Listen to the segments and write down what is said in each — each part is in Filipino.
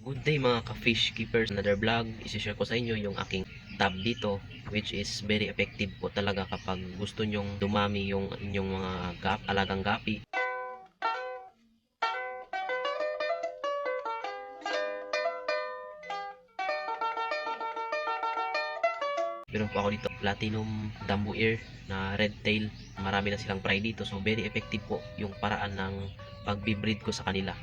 Good day mga ka-fish keepers, another vlog. Isishare ko sa inyo yung aking tab dito, which is very effective po talaga kapag gusto nyong dumami yung inyong mga alagang gapi. Meron po ako dito platinum dumbo ear na red tail. Marami na silang fry dito, so very effective po yung paraan ng pagbi-breed ko sa kanila.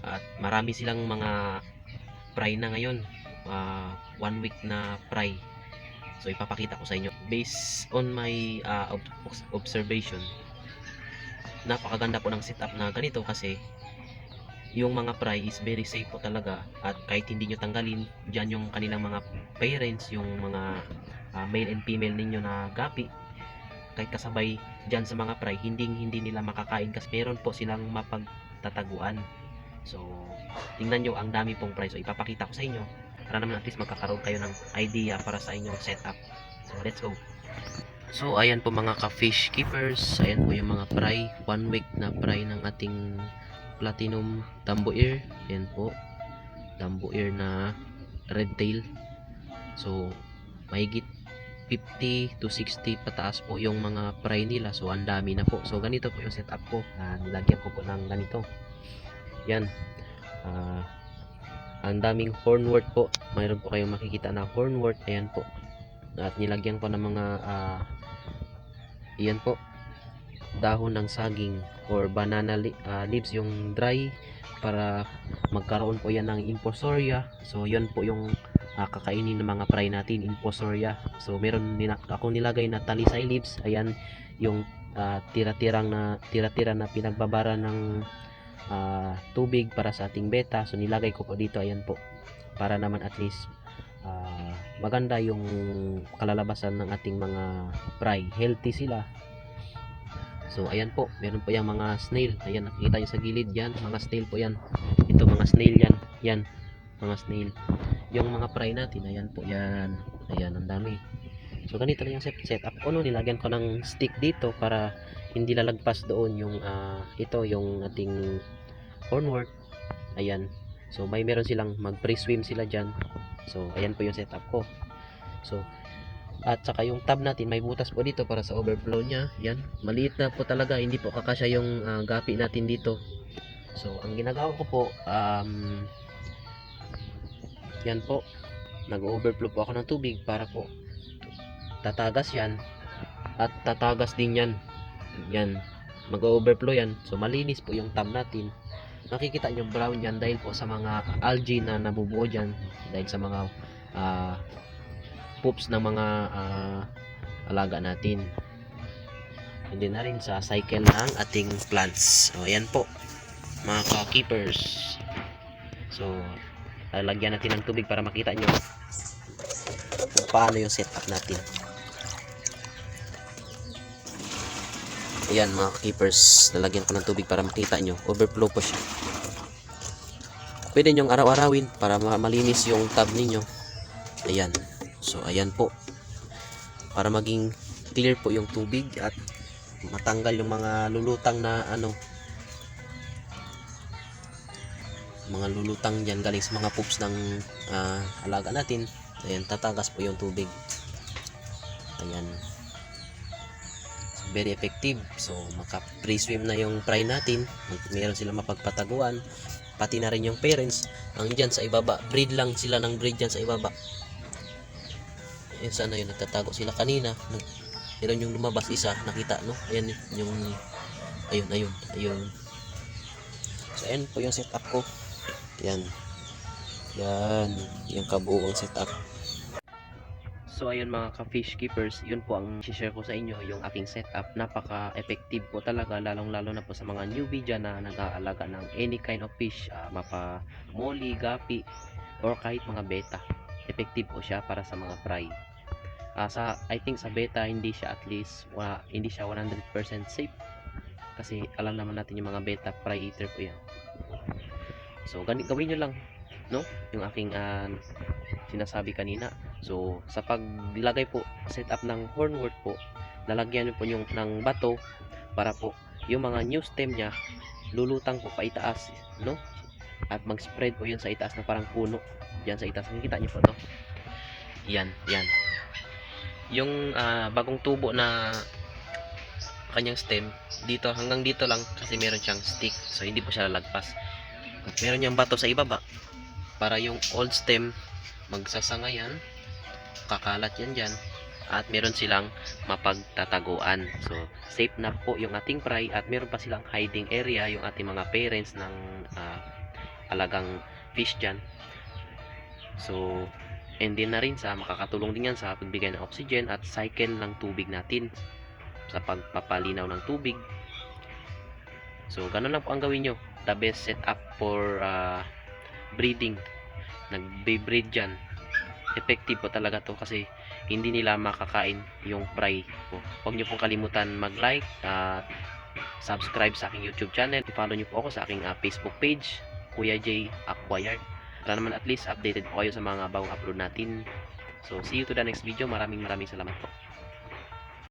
At marami silang mga fry na ngayon, 1 week na fry. So ipapakita ko sa inyo based on my observation. Napakaganda po ng setup na ganito kasi yung mga fry is very safe po talaga, at kahit hindi nyo tanggalin dyan yung kanilang mga parents, yung mga male and female ninyo na gapi, kahit kasabay dyan sa mga fry, hindi nila makakain kasi meron po silang mapagtataguan. So tingnan nyo, ang dami pong fry. So ipapakita ko sa inyo para naman at least magkakaroon kayo ng idea para sa inyong setup. So let's go. So ayan po mga ka-fish keepers, ayan po yung mga fry, 1 week na fry ng ating platinum dumbo ear. Ayan po, dumbo ear na red tail. So mahigit 50 to 60 pataas po yung mga fry nila. So ang dami na po. So ganito po yung setup ko. Nilagyan ko po ng ganito. Yan. Ang daming hornwort po. Mayroon po kayong makikita na hornwort. Ayan po. At nilagyan ko ng mga iyan po, dahon ng saging or banana leaves, yung dry, para magkaroon po yan ng infusoria. So yun po yung kakainin ng mga fry natin, infusoria. So meron ako nilagay na talisay leaves. Ayan yung tira-tira na pinagbabara ng tubig para sa ating beta. So nilagay ko po dito, ayan po, para naman at least maganda yung kalalabasan ng ating mga fry, healthy sila. So ayan po, meron po yung mga snail. Ayan, nakikita nyo sa gilid yan, mga snail po yan. Ito mga snail yan. Yan, mga snail. Yung mga fry natin, ayan po yan. Ayan, ang dami. So ganito lang yung setup ko. Nilagyan ko ng stick dito para hindi lalagpas doon yung ito, yung ating hornwort. Ayan. So meron silang mag-pre-swim sila dyan. So ayan po yung setup ko. So at saka yung tab natin, may butas po dito para sa overflow nya. Yan, maliit na po talaga, hindi po kakasya yung gapi natin dito. So ang ginagawa ko po, yan po, nag-overflow po ako ng tubig para po tatagas yan at tatagas din yan. Yan, mag-overflow yan. So malinis po yung tab natin. Makikita nyo brown yan dahil po sa mga algae na nabubuo dyan, dahil sa mga poops ng mga alaga natin. Hindi na rin sa cycle ng ating plants. So ayan po mga ka-keepers. So lalagyan natin ng tubig para makita nyo kung paano yung setup natin. Ayan mga ka-keepers, lalagyan ko ng tubig para makita nyo, overflow po siya. Pwede nyong araw-arawin para malinis yung tab ninyo. Ayan. So ayan po, para maging clear po yung tubig at matanggal yung mga lulutang na mga lulutang dyan galing sa mga poops ng alaga natin. Ayan, tatagas po yung tubig. Ayan, so, very effective. So maka pre-swim na yung fry natin, meron sila mapagpataguan, pati na rin yung parents ang dyan sa ibaba, breed lang sila ng breed dyan sa ibaba. Ayan, sana yun, nagtatago sila kanina. Meron yung lumabas isa, nakita no? Ayan yung ayun. So ayan po yung setup ko. Yan yung kabuuang setup. So ayun mga ka-fish keepers, yun po ang share ko sa inyo, yung aking setup. Napaka-effective po talaga, lalong-lalo na po sa mga newbie dyan na nag-aalaga ng any kind of fish, mapa molly, gapi, or kahit mga beta. Effective po siya para sa mga fry. I think sa beta hindi siya hindi siya 100% safe, kasi alam naman natin yung mga beta fry eater po yan. So gawin nyo lang no yung aking sinasabi kanina. So sa paglagay po, setup ng hornwort po, lalagyan nyo po yung ng bato para po yung mga new stem nya lulutang po paitaas no. at mag-spread po yun sa itaas na parang puno. Diyan sa itaas, nakikita niyo po to. Yan, yan. Yung bagong tubo na kanyang stem, dito hanggang dito lang kasi meron siyang stick. So hindi po siya lalagpas. At meron niyang bato sa ibaba para yung old stem magsasanga yan, kakalat yan dyan, at meron silang mapagtataguan. So safe na po yung ating fry at meron pa silang hiding area yung ating mga parents ng alagang fish dyan. So and din na rin sa makakatulong din yan sa pagbigay ng oxygen at cycle ng tubig natin sa pagpapalinaw ng tubig. So ganun lang po ang gawin nyo. The best setup for breeding. Nagbe-breed dyan, effective po talaga to kasi hindi nila makakain yung fry po. Huwag nyo pong kalimutan mag-like at subscribe sa aking YouTube channel. I-follow nyo po ako sa aking Facebook page, Kuya J Acquired, para naman at least updated po kayo sa mga bagong upload natin. So see you to the next video. Maraming salamat po.